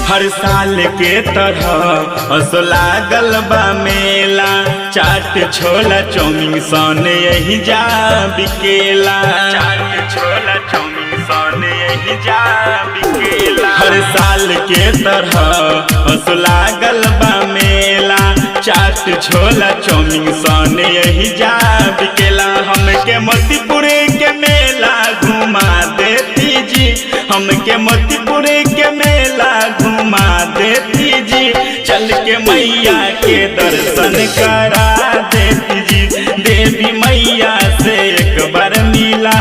हर साल के तरह असो लागल बा मेला, चाट छोला चाउमीन सन यही जा बिकेला। चाट छोला चाउमीन सन यही जा बिकेला। हर साल के तरह असो लागल बा मेला, चाट छोला चाउमीन सन यही जा बिकेला। हमके मोतीपुर के मेला घुमा देती जी, हमके मोतीपुर के मेला घुमा देती जी, चल के मैया के दर्शन करा देती जी, देवी मैया से एक बार मिला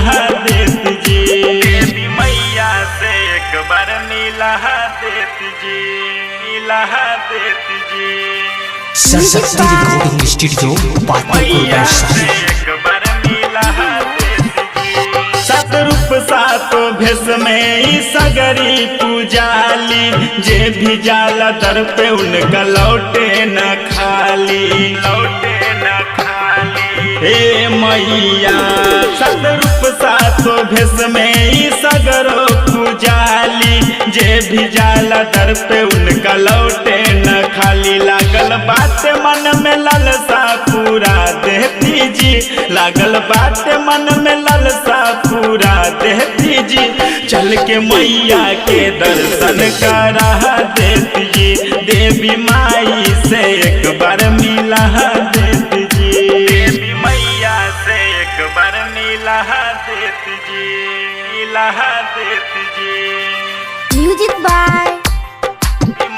देती जी, देवी मैया से एक बार मिला देती जी, मिला देती जी। Saraswati recording studio Patepur Vaishali. सतरूप सातो भेष में ई सगरी पूजाली, जे भी जाला दर पे उनका लौटे न खाली, लौटे न खाली। हे मैया सतरूप सातो भेष में ई सगरो पूजाली, जे भी जाला दर पे उनका लौटे न खाली। लागल बात मन में ललसा पूरा देती जी, लागल बात मन में ललसा पूरा देती जी, चल के मैया के दर्शन करा देती जी, देवी माई से एक बार मिला देती जी, देवी मैया से एक बार मिला देती जी, मिला देती जी। म्यूजिक बाय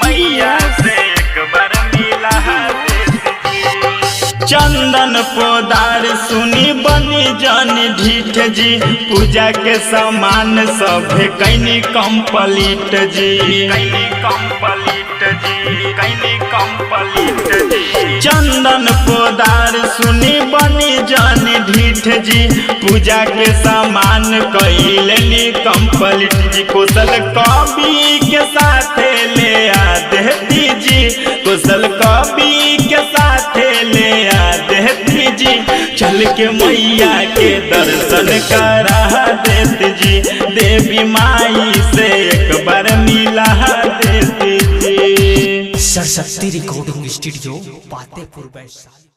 मैया से एक बार मिला देती जी। चंदन पोदार सुनी बनी जानी ढीठ जी, पूजा के सामान सभे कैनी कंप्लीट जी, कैनी कंप्लीट जी, कैनी कंप्लीट जी। चंदन पोदार सुनी बनी जानी ढीठ जी, पूजा के सामान कैलनी कंप्लीट जी। कुशल कवि के साथ ले आ देती जी, कुशल कवि के साथ ले आ देती जी, चल के मैया के दर्शन करा देती जी, देवी माई से एक बार मिला देती जी। Saraswati recording studio Patepur Vaishali.